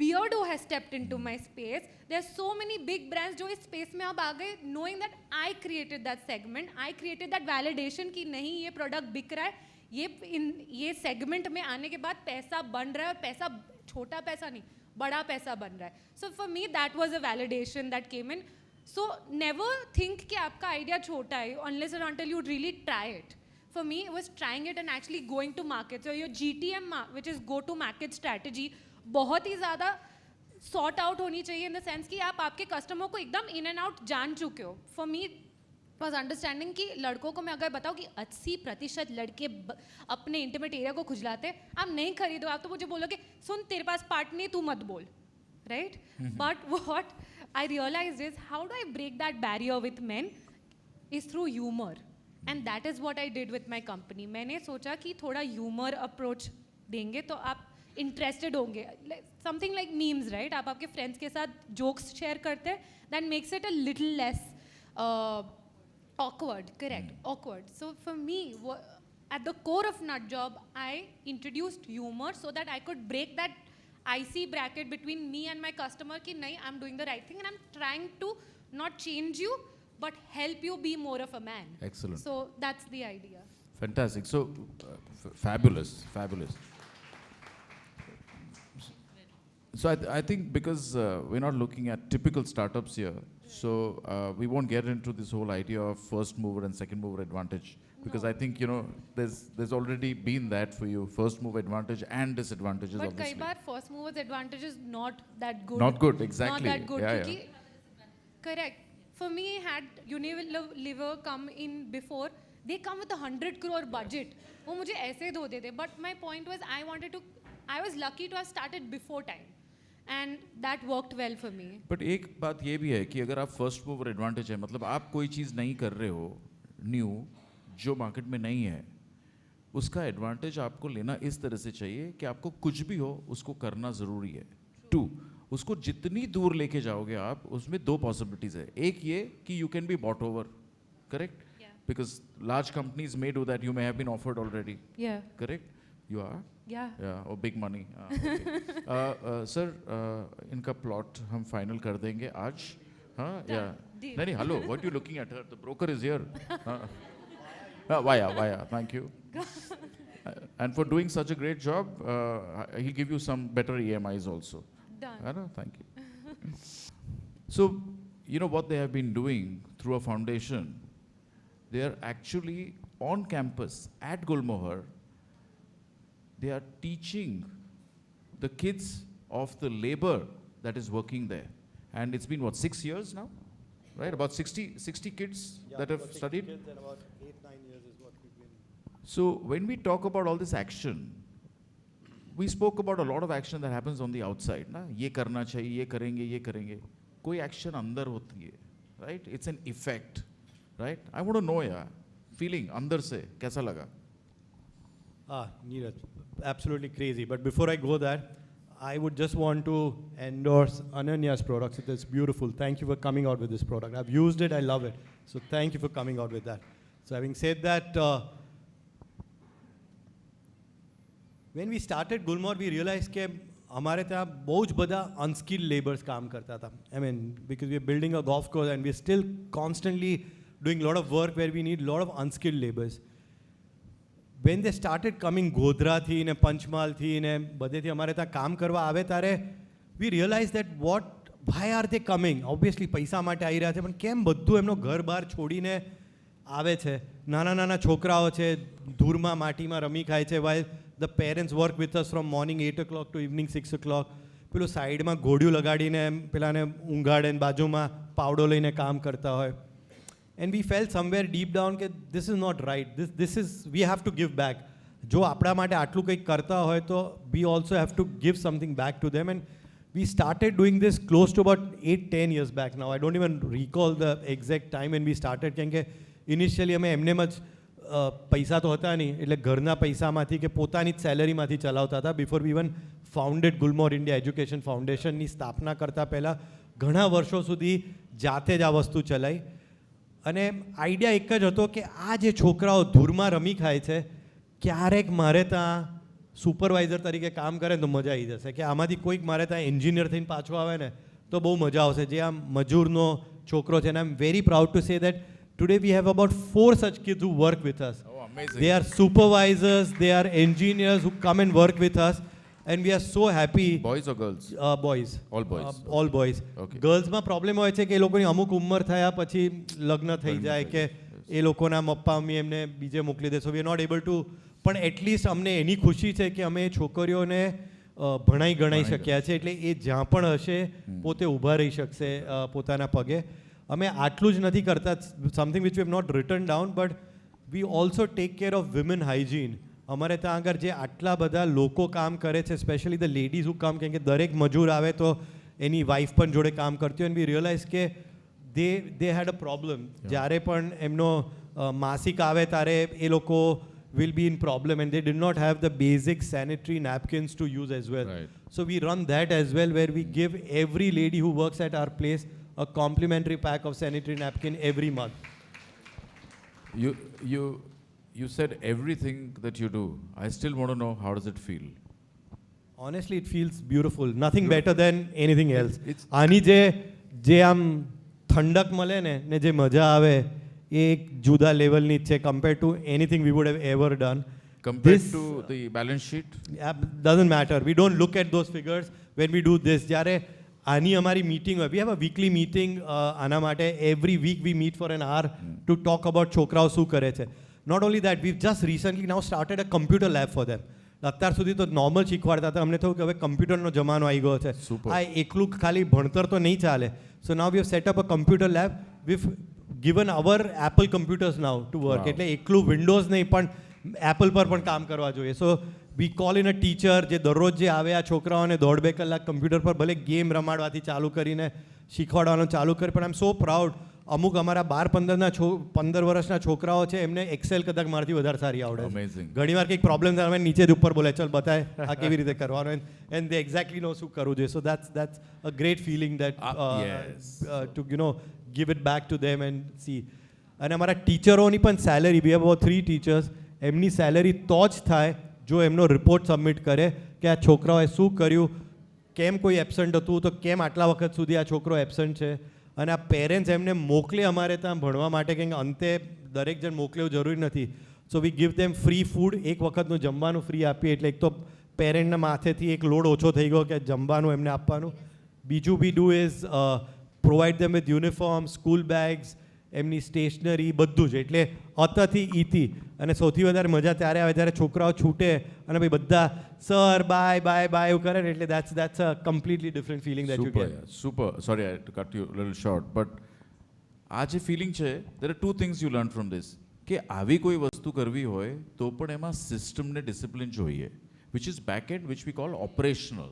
Beardo has stepped into my space. There are so many big brands जो इस space में अब आ गए, knowing that I created that segment, I created that validation कि नहीं ये product बिक रहा है, ये सेगमेंट में आने के बाद पैसा बन रहा है और पैसा छोटा पैसा नहीं बड़ा पैसा बन रहा है. So for me that was a validation that came in. So never think कि आपका आइडिया छोटा है unless and until you really try it. For me was trying it and actually going to market. So your GTM which is go to market strategy बहुत ही ज़्यादा sort out होनी चाहिए in the sense कि आप आपके customer को एकदम इन एंड आउट जान चुके हो. फॉर मी वॉज अंडरस्टैंडिंग कि लड़कों को मैं अगर बताऊँ कि 80% लड़के अपने इंटीमेट एरिया को खुजलाते हैं, आप नहीं खरीदो, आप तो मुझे बोलोगे सुन तेरे पास पार्ट नहीं तू मत बोल, right? But what I realise is how do I break that barrier with man is through humour, and that is what I did with my company. मैंने सोचा कि थोड़ा ह्यूमर अप्रोच देंगे तो आप इंटरेस्टेड होंगे. Something like memes, right? आप आपके फ्रेंड्स के साथ जोक्स शेयर करते हैं, that makes it a little less awkward, correct? Awkward. So for me, at the core of Nut Job, I introduced humor so that I could break that icy bracket between me and my customer कि नहीं, I'm doing the right thing and I'm trying to not change you but help you be more of a man. Excellent. So that's the idea. Fantastic. So, fabulous, fabulous. So I think because we're not looking at typical startups here, so we won't get into this whole idea of first mover and second mover advantage. Because I think, you know, there's already been that for you, first mover advantage and disadvantages, But obviously. कई बार first mover's advantage is not that good. Not good, exactly. Not that good. Yeah, क्योंकि correct. For me, had Unilever come in before, they come with 100 crore budget. वो मुझे ऐसे धो देते. But my point was, I was lucky to have started before time. And that worked well for me. But एक बात ये भी है कि अगर आप फर्स्ट मूवर एडवांटेज है, मतलब आप कोई चीज़ नहीं कर रहे हो न्यू जो मार्केट में नहीं है, उसका एडवांटेज आपको लेना इस तरह से चाहिए कि आपको कुछ भी हो उसको करना ज़रूरी है. 2, उसको जितनी दूर लेके जाओगे आप, उसमें 2 पॉसिबिलिटीज़ है. एक ये कि you can be bought over, correct? Because large companies may do that, you may have been offered already, Yeah. Correct? You are Yeah. or big money. Sir, इनका प्लॉट हम फाइनल कर देंगे आज. हाँ, या नहीं, hello, what you looking at her, the broker is here. वाया, thank you. And for doing such a great job, he'll give you some better EMIs also. Done. Thank you. So, you know what they have been doing through a foundation? They are actually on campus at Gulmohar. They are teaching the kids of the labor that is working there. And it's been, what, 6 years now? Right? About 60 kids that have studied. Kids and about 8-9 years is what we've been. So when we talk about all this action, we spoke about a lot of action that happens on the outside. Na? ये करना चाहिए, ये करेंगे. कोई action अंदर होती है. Right? It's an effect. Right? I want to know, यार, feeling अंदर से कैसा लगा? Neeraj, absolutely crazy. But before I go there, I would just want to endorse Ananya's products. It is beautiful. Thank you for coming out with this product. I've used it. I love it. So thank you for coming out with that. So having said that, when we started Gulmohar, we realized कि हमारे तरह बहुत बड़ा unskilled laborers काम करता था. I mean, because we are building a golf course and we are still constantly doing a lot of work where we need a lot of unskilled laborers. When they started coming, Godhra थी ने पंचमहाल थी ने બધે થી અમારે ત્યાં કામ કરવા આવે ત્યારે we realized that why are they coming? Obviously પૈસા માટે આવી રહ્યા છે, પણ કેમ બધું એમનો ઘર બહાર છોડીને આવે છે? નાના નાના છોકરાઓ છે, ધૂળમાં માટીમાં રમી ખાય છે, while the parents work with us from morning 8 o'clock to evening 6 o'clock. પેલું સાઈડમાં ઘોડિયું લગાડીને પેલાને ઊંઘાડે ને બાજુમાં પાવડો લઈને કામ કરતા હોય. And we felt somewhere deep down that this is not right. This is, we have to give back. જો આપણા માટે આટલું કંઈક કરતા હોય તો we also have to give something back to them. And we started doing this close to about 8-10 years back now. I don't even recall the exact time when we started. કેમ કે initially અમે એમનેમ જ પૈસા તો હતા નહીં, એટલે ઘરના પૈસામાંથી કે પોતાની જ સેલરીમાંથી ચલાવતા હતા. Before we even founded Gulmohar India education ફાઉન્ડેશનની સ્થાપના કરતાં પહેલાં ઘણા વર્ષો સુધી જાતે જ આ વસ્તુ ચલાવી. અને આઈડિયા એક જ હતો કે આ જે છોકરાઓ ધૂળમાં રમી ખાય છે, ક્યારેક મારે ત્યાં સુપરવાઇઝર તરીકે કામ કરે ને તો મજા આવી જશે, કે આમાંથી કોઈક મારે ત્યાં એન્જિનિયર થઈને પાછો આવે ને તો બહુ મજા આવશે, જે આ મજૂરનો છોકરો છે. અને I am very proud to say that today we have about 4 such kids who work with us. Oh, amazing. They are supervisors, they are engineers who come and work with us, and we are so happy. Boys or girls? Boys. All boys. All boys. Okay. Girlsમાં problem હોય છે કે એ લોકોની અમુક ઉંમર થયા પછી લગ્ન થઈ જાય કે એ લોકોના પપ્પા મમ્મી એમને બીજે મોકલી દે. So we are not able to, પણ એટલીસ્ટ અમને એની ખુશી છે કે અમે એ છોકરીઓને ભણાઈ ગણાઈ શક્યા છે, એટલે એ જ્યાં પણ હશે પોતે ઊભા રહી શકશે પોતાના પગે. અમે આટલું જ નથી કરતા, something which we have not written down, but we also take care of women hygiene. અમારે ત્યાં આગળ જે આટલા બધા લોકો કામ કરે છે, સ્પેશિયલી ધ લેડીઝ હુ કામ, કેમ કે દરેક મજૂર આવે તો એની વાઈફ પણ જોડે કામ કરતી હોય. એન્ડ વી રિયલાઇઝ કે દે હેડ અ પ્રોબ્લેમ. જ્યારે પણ એમનો માસિક આવે ત્યારે એ લોકો will be in problem, and they did not have the basic sanitary napkins to use as well. Right. So we run that as well, where we give every lady who works at our place a complimentary pack of sanitary napkin every month. You said everything that you do. I still want to know, how does it feel? Honestly, it feels beautiful. Nothing better than anything else. It's આની જે આમ ઠંડક મળે ને જે મજા આવે એ એક જુદા લેવલની જ છે, compared to anything we would have ever done. compared This- to the balance sheet. Doesn't matter. We don't look at those figures when we do this. જ્યારે આની અમારી મીટિંગ હોય, we have a weekly meeting આના માટે. Every week we meet for an hour to talk about છોકરાઓ શું કરે છે. Not only that, we've just recently now started a computer lab for them. અત્યાર સુધી તો નોર્મલ શીખવાડતા હતા, અમને થયું કે હવે કમ્પ્યુટરનો જમાનો આવી ગયો છે. Super. આ એકલું ખાલી ભણતર તો નહીં ચાલે. So now we have set up a computer lab. We've given our Apple computers now to work. Wow. એટલે એકલું વિન્ડોઝ નહીં પણ એપલ પર પણ કામ કરવા જોઈએ. So we call in a teacher જે દરરોજ જે આવે આ છોકરાઓને 1.5-2 કલાક કમ્પ્યુટર પર ભલે ગેમ રમાડવાથી ચાલુ કરીને શીખવાડવાનું ચાલુ કરે. પણ આઈ એમ સો પ્રાઉડ, અમુક અમારા 12-15 વર્ષના છોકરાઓ છે, એમને એક્સેલ કદાચ મારાથી વધારે સારી આવડે. Amazing. ઘણીવાર કંઈક પ્રોબ્લેમ થાય અમે નીચે જ ઉપર બોલે ચલ બતાય આ કેવી રીતે કરવાનું, એન્ડ દે એક્ઝેક્ટલી નો શું કરવું જોઈએ. સો that's a great feeling that Yes. to give it back to them and see. અને અમારા ટીચરોની પણ salary, we have about 3 teachers, એમની સેલરી તો જ થાય જો એમનો રિપોર્ટ સબમિટ કરે કે આ છોકરાઓએ શું કર્યું, કેમ કોઈ એબસન્ટ હતું તો કેમ આટલા વખત સુધી આ છોકરો એબસન્ટ છે. અને આ પેરેન્ટ્સ એમને મોકલે અમારે ત્યાં ભણવા માટે, કેમ કે અંતે દરેક જણ મોકલે એવું જરૂરી નથી. So we give them free food, એક વખતનું જમવાનું ફ્રી આપીએ, એટલે એક તો પેરેન્ટના માથેથી એક લોડ ઓછો થઈ ગયો કે જમવાનું એમને આપવાનું. બીજું we do is provide them with uniform, school bags, એમની સ્ટેશનરી, બધું જ. એટલે અતથી ઈથી. અને સૌથી વધારે મજા ત્યારે આવે જ્યારે છોકરાઓ છૂટે અને ભાઈ બધા સર બાય બાય બાય એવું કરે ને, એટલે that's a completely different feeling that you Super, get. yeah, super. Sorry, I had to cut you a little short, but આ જે ફિલિંગ છે, there are 2 things you learn from this. કે આવી કોઈ વસ્તુ કરવી હોય તો પણ એમાં સિસ્ટમ ને ડિસિપ્લિન જોઈએ, which is back end, which we call operational.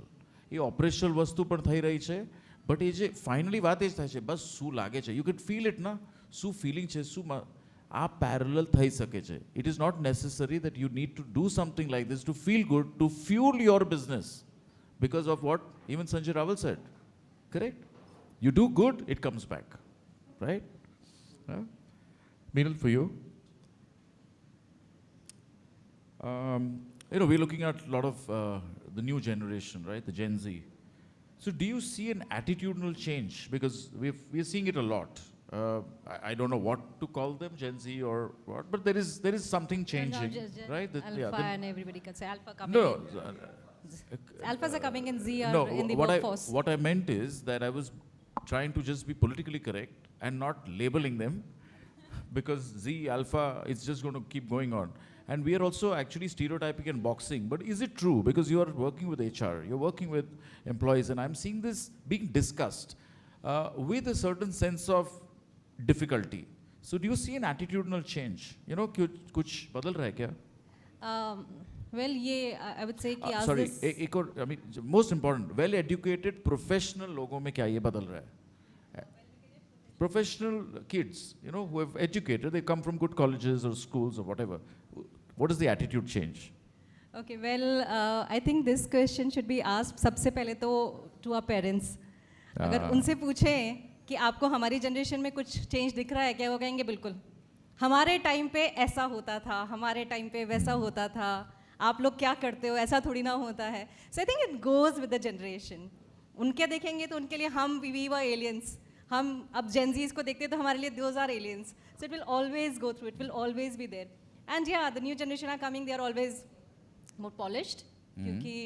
A operational વસ્તુ પણ થઈ રહી છે, બટ એ જે ફાઇનલી વાત એ જ થાય છે, બસ શું લાગે છે, યુ કેન ફીલ ઇટ ના, શું ફિલિંગ છે, શું આ પેરેલલ થઈ શકે છે. It is not necessary that you need to do something like this to feel good, to fuel your business, because of what even Sanjay Raval said. Correct? You do good, it comes back. Right? Meenal, for you? We're looking at a lot of the new generation, right? The Gen Z. So do you see an attitudinal change? Because we're seeing it a lot. I don't know what to call them, Gen Z or what, but there is something changing, right? Alpha and everybody can say Alpha coming No, in. Alphas are coming in, Z are no, in the workforce. what I meant is that I was trying to just be politically correct and not labeling them, because Z, Alpha, it's just going to keep going on. And we are also actually stereotyping and boxing. But is it true? Because you are working with HR, you're working with employees, and I'm seeing this being discussed with a certain sense of difficulty. So do you see an attitudinal change? You know, कुछ बदल रहा है क्या? Well, ये I would say कि as Sorry, this एक और, I mean, most important, well-educated professional लोगों में क्या ये बदल रहा है? Professional kids, you know, who have educated, they come from good colleges or schools or whatever. What is the attitude change? Okay, well, I think this question should be asked सबसे पहले तो to our parents. अगर उनसे पूछें कि आपको हमारी generation में कुछ चेंज दिख रहा है क्या, वो कहेंगे बिल्कुल हमारे टाइम पे ऐसा होता था, हमारे टाइम पे वैसा होता था, आप लोग क्या करते हो, ऐसा थोड़ी ना होता है. So I think it goes with the generation. उनके देखेंगे तो उनके लिए हम वी वर एलियंस, हम अब जेनजीज को देखते हैं तो हमारे लिए those are aliens. So it will always go through, it will always be there. And या the new generation are coming, they are always more polished, क्योंकि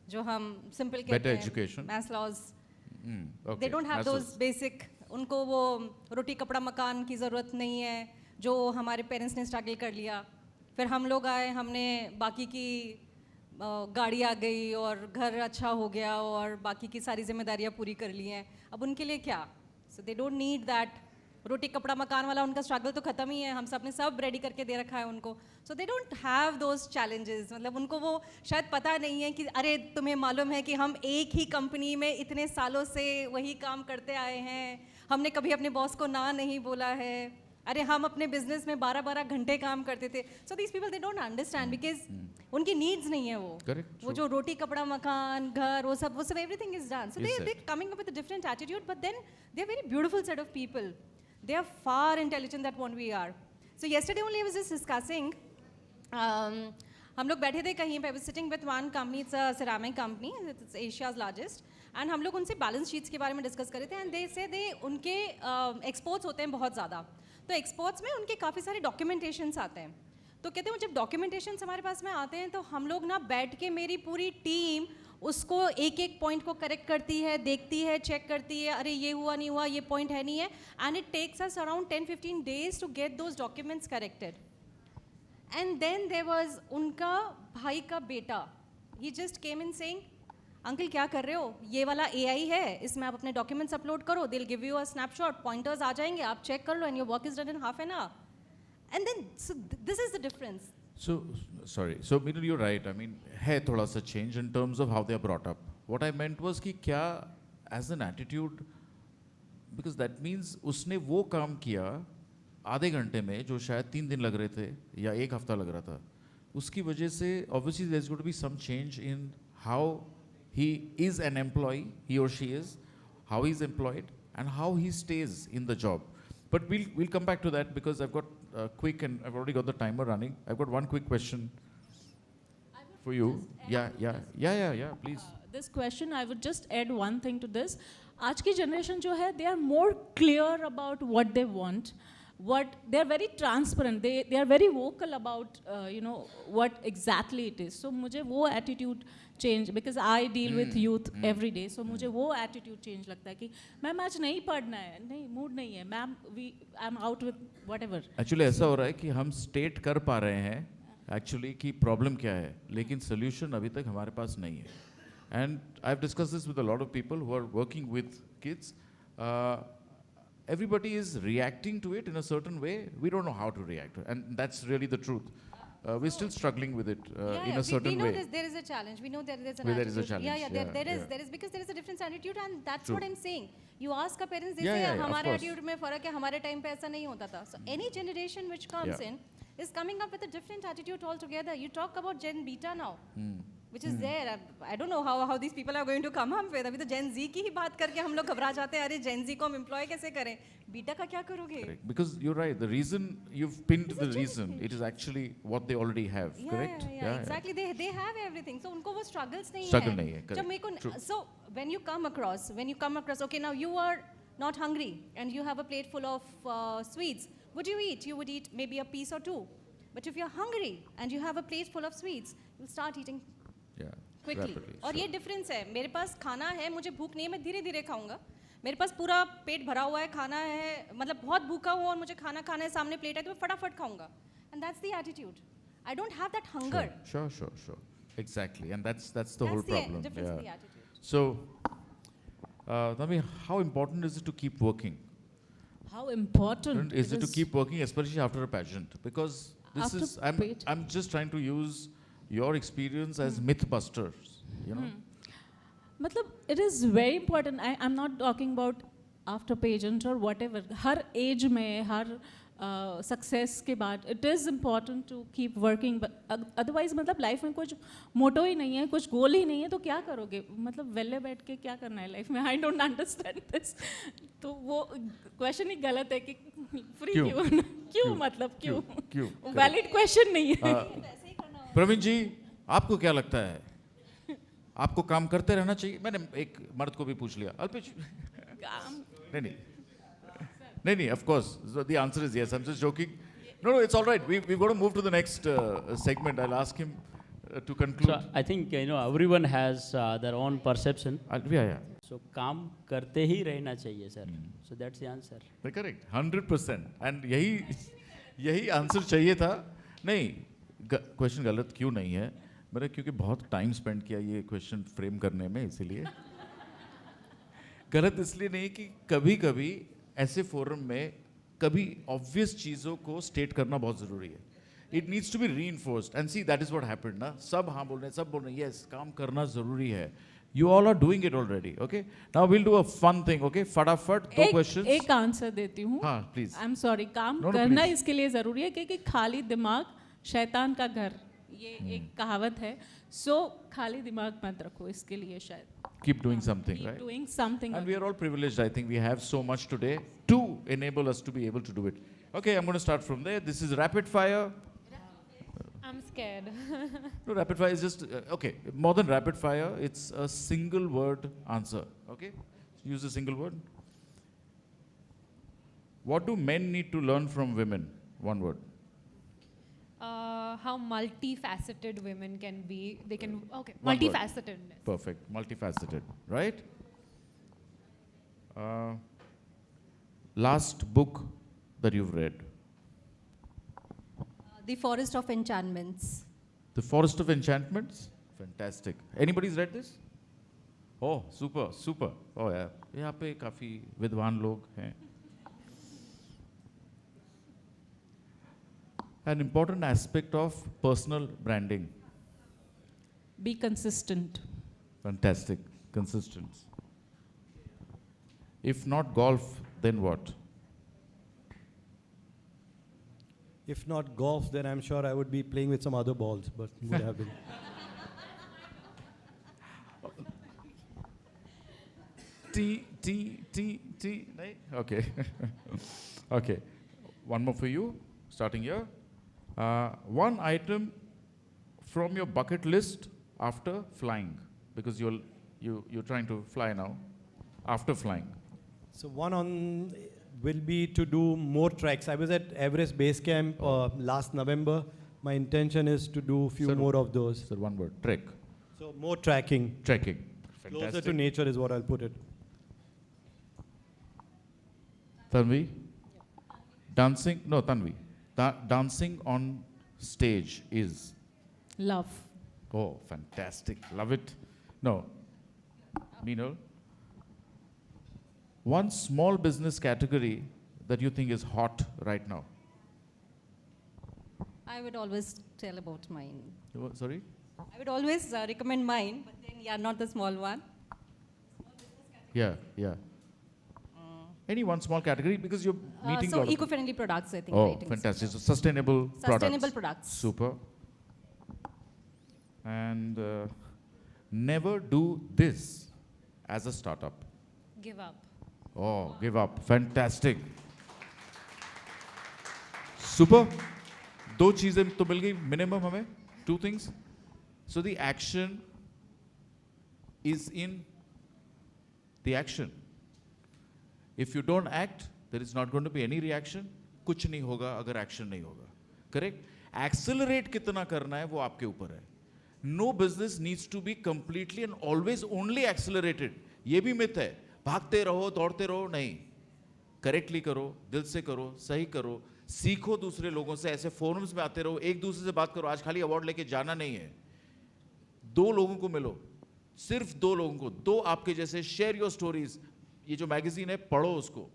जो हम सिंपल कहते Better हैं education. Maths laws, Okay. They don't have That's those basic, उनको वो रोटी कपड़ा मकान की ज़रूरत नहीं है जो हमारे पेरेंट्स ने स्ट्रगल कर लिया. फिर हम लोग आए, हमने बाकी की गाड़ी आ गई और घर अच्छा हो गया और बाकी की सारी जिम्मेदारियां पूरी कर ली हैं. अब उनके लिए क्या? सो दे डोंट नीड दैट रोटी कपड़ा मकान वाला, उनका स्ट्रगल तो ख़त्म ही है, हम सब ने सब रेडी करके दे रखा है उनको. So they don't have those challenges. मतलब उनको वो शायद पता नहीं है कि अरे तुम्हें मालूम है कि हम एक ही कंपनी में इतने सालों से वही काम करते आए हैं, हमने कभी अपने बॉस को ना नहीं बोला है, अरे हम अपने बिजनेस में 12-12 घंटे काम करते थे. So these people they don't understand because उनकी नीड्स नहीं है वो. Correct, वो जो रोटी कपड़ा मकान घर वो सब everything is done. So Is they coming up with a different attitude, but then they are very beautiful set of people. They are far intelligent than what we are. So yesterday only I was just discussing. हम लोग बैठे थे कहीं पे, I was sitting with one company, it's a ceramic company, it's Asia's largest. And हम लोग उनसे balance sheets के बारे में डिस्कस कर रहे थे. And they say उनके एक्सपोर्ट्स होते हैं बहुत ज़्यादा. तो एक्सपोर्ट्स में उनके काफ़ी सारे डॉक्यूमेंटेशंस आते हैं. तो कहते हैं जब डॉक्यूमेंटेशंस हमारे पास में आते हैं तो हम लोग ना बैठ के, मेरी पूरी टीम उसको एक एक पॉइंट को करेक्ट करती है, देखती है, चेक करती है, अरे ये हुआ नहीं हुआ, ये पॉइंट है नहीं है. And it takes us around 10-15 days to get those documents corrected. And then there was उनका भाई का बेटा, he just came in saying, uncle क्या कर रहे हो, ये वाला AI है, इसमें आप अपने डॉक्यूमेंट्स अपलोड करो, they will give you a snapshot, pointers आ जाएंगे, आप चेक कर लो and your work is done in half an hour. And then so this is the difference. So, sorry. So, Meenal, you're right. I mean, है थोड़ा सा change in terms of how they are brought up. What I meant was कि क्या as an attitude, because that means उसने वो काम किया आधे घंटे में जो शायद 3 दिन लग रहे थे या 1 हफ्ता लग रहा था. उसकी वजह से obviously there's going to be some change in how he is an employee, he or she is, how he's employed, and how he stays in the job. But we'll come back to that because I've got quick, and I've already got the timer running. I've got one quick question for you. Yeah, please. This question, I would just add one thing to this. आज की generation जो है, they are more clear about what they want. They are very transparent. They are very vocal about what exactly it is. So मुझे वो attitude change, because I deal with youth every day. So मुझे वो attitude change लगता है कि ma'am आज नहीं पढ़ना है, नहीं मूड नहीं है, ma'am I'm out with whatever. Actually ऐसा हो रहा है कि हम state कर पा रहे हैं actually कि problem क्या है, लेकिन solution अभी तक हमारे पास नहीं है. And I've discussed this with a lot of people who are working with kids. Everybody is reacting to it in a certain way. We don't know how to react, and that's really the truth. We're still struggling with it in a certain we know way. there is a challenge. We know there is an There is a attitude. challenge, There is because there is a different attitude, and that's True. what I'm saying. You ask our parents, they Yeah, say yeah, of हमारे course. attitude में फर्क है, हमारे time पे ऐसा नहीं होता था. So any generation which comes Yeah. in is coming up with a different attitude altogether. You talk about Gen Beta now, which is there. I don't know how these people are going to come up with. अभी तो Gen Z की ही बात करके हम लोग घबरा जाते हैं, अरे Gen Z को हम employ कैसे करें? Beta का क्या करोगे? Correct. Because you're right. The reason you've pinned the reason, it is actually what they already have. Correct? Yeah, exactly. They have everything. So उनको वो struggles नहीं Struggle है. नहीं है, correct. जब मेरे को True. so when you come across, okay, now you are not hungry and you have a plate full of sweets. Would you eat? You would eat maybe a piece or two. But if you're hungry and you have a plate full of sweets, you'll start eating Yeah. Quickly. Rapidly, और sure. ये difference है, मेरे पास खाना है, मुझे भूख नहीं है, मैं धीरे धीरे खाऊंगा. मेरे पास पूरा पेट भरा हुआ है, खाना है, मतलब बहुत भूखा हूँ और मुझे खाना खाना है, सामने प्लेट है तो मैं फटाफट खाऊंगा. And that's the attitude. I don't have that hunger. Sure. Exactly, and that's the whole That's the problem. difference in the attitude. So, Nami, how important is it to keep working? How important Is it it to keep working, especially after a pageant? Because this After is, pageant. I'm just trying to use your experience as myth busters, you know? मतलब it is very important. I'm not talking about after pageant or whatever. Her age में हर success के बाद it is important to keep working. But otherwise मतलब life में कुछ मोटो ही नहीं है, कुछ गोल ही नहीं है तो क्या करोगे? मतलब वेले बैठ के क्या करना है life में? I don't understand this. तो वो question ही गलत है कि free क्यों? क्यों? क्यों मतलब क्यों? क्यों? Valid question नहीं है. प्रवीण जी, आपको क्या लगता है? आपको काम करते रहना चाहिए? मैंने एक मर्द को भी पूछ लिया। अल्पेश, काम नहीं, of course. So the answer is yes. I'm just joking. No, it's all right. We've got to move to the next segment. I'll ask him to conclude. So I think everyone has their own perception. Yeah. So काम करते ही रहना चाहिए sir. So that's the answer. Correct. 100%. And यही answer चाहिए था. नहीं, question गलत क्यों नहीं है? मैंने क्योंकि बहुत टाइम स्पेंड किया ये क्वेश्चन फ्रेम करने में, इसीलिए गलत इसलिए नहीं कि कभी-कभी ऐसे फोरम में कभी ऑब्वियस चीज़ों को स्टेट करना बहुत ज़रूरी है. It needs to be reinforced and see that is what happened ना. सब हाँ बोल रहे हैं, सब बोल रहे हैं, यस काम करना ज़रूरी है. You all are doing it already. Okay, now will do a fun thing. Okay, फटाफट दो क्वेश्चंस. एक आंसर देती हूँ. हाँ प्लीज. I am sorry. काम No, करना please. इसके लिए ज़रूरी है क्योंकि खाली दिमाग शैतान का घर, ये एक कहावत है. सो खाली दिमाग मत रखो, इसके लिए शायद Keep doing something, keep right? doing something. And we are all privileged. I think we have so much today to enable us to be able to do it. Okay, I'm going to start from there. This is rapid fire. I'm scared. No, rapid fire is just, okay, more than rapid fire, it's a single word answer. Okay? Use a single word. What do men need to learn from women? One word. How multifaceted women can be. They can, okay, One word. multifacetedness. Perfect. Multifaceted. Right? Last book that you've read. The Forest of Enchantments. The Forest of Enchantments? Fantastic. Anybody's read this? Oh, super. Oh, yeah. यहाँ पे काफी विद्वान लोग हैं. An important aspect of personal branding. Be consistent. Fantastic. Consistent. If not golf, then what? If not golf, then I'm sure I would be playing with some other balls, but would have been. T. Okay. Okay. One more for you, starting here. One item from your bucket list after flying, because you're trying to fly now. After flying. So one on will be to do more treks. I was at Everest Base Camp last November. My intention is to do few Sir, more of those. Sir, one word. Trek. So more trekking. Trekking. Closer Fantastic. to nature is what I'll put it. Tanvi? Dancing? No, Tanvi. Dancing on stage is? Love. Oh, fantastic. Love it. No. Meenal? One small business category that you think is hot right now? I would always tell about mine. Sorry? I would always recommend mine, but then, yeah, not the small one. Yeah. Any one small category, because you're meeting a So lot of eco-friendly products, I think. Oh, right? fantastic. So sustainable Sustainable products. Super. And never do this as a startup. Give up. Oh, give up. Fantastic. Super. दो चीजें तो मिल गई minimum हमें. Two things. So the action is in the action. If you don't act, there is not going to be any reaction. कुछ नहीं होगा अगर action नहीं होगा. Correct? Accelerate कितना करना है वो आपके ऊपर है. No business needs to be completely and always only accelerated. ये भी myth है. भागते रहो, दौड़ते रहो, नहीं. करेक्टली करो, दिल से करो, सही करो, सीखो दूसरे लोगों से, ऐसे फोरम्स में आते रहो, एक दूसरे से बात करो। आज खाली अवार्ड लेके जाना नहीं है, 2 लोगों को मिलो, सिर्फ 2 लोगों को, 2 आपके जैसे, शेयर योर स्टोरीज। ये जो मैगजीन है पढ़ो उसको,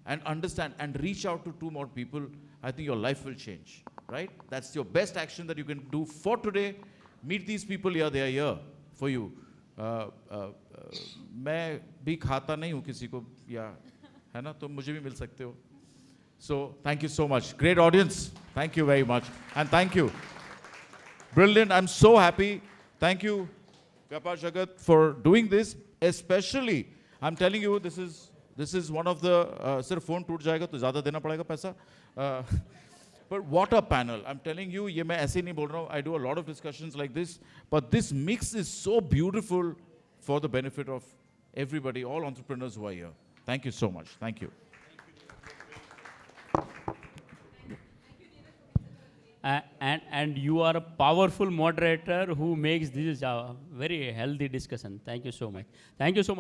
and understand and reach out to 2 more people. I think your life will change, right? That's your best action that you can do for today. Meet these people here, they are here for you. मैं भी खाता नहीं हूँ किसी को, या है ना, तो मुझे भी मिल सकते हो. So thank you so much. Great audience. Thank you very much. And thank you. Brilliant. I'm so happy. Thank you, Vyapar Jagat, for doing this. Especially, I'm telling you, this is one of the सिर्फ phone टूट जाएगा तो ज़्यादा देना पड़ेगा पैसा. But what a panel. I'm telling you, ये मैं ऐसे नहीं बोल रहा हूँ. I do a lot of discussions like this. But this mix is so beautiful for the benefit of everybody, all entrepreneurs who are here. Thank you so much. Thank you. And you are a powerful moderator who makes this a very healthy discussion. Thank you so much. Thank you so much.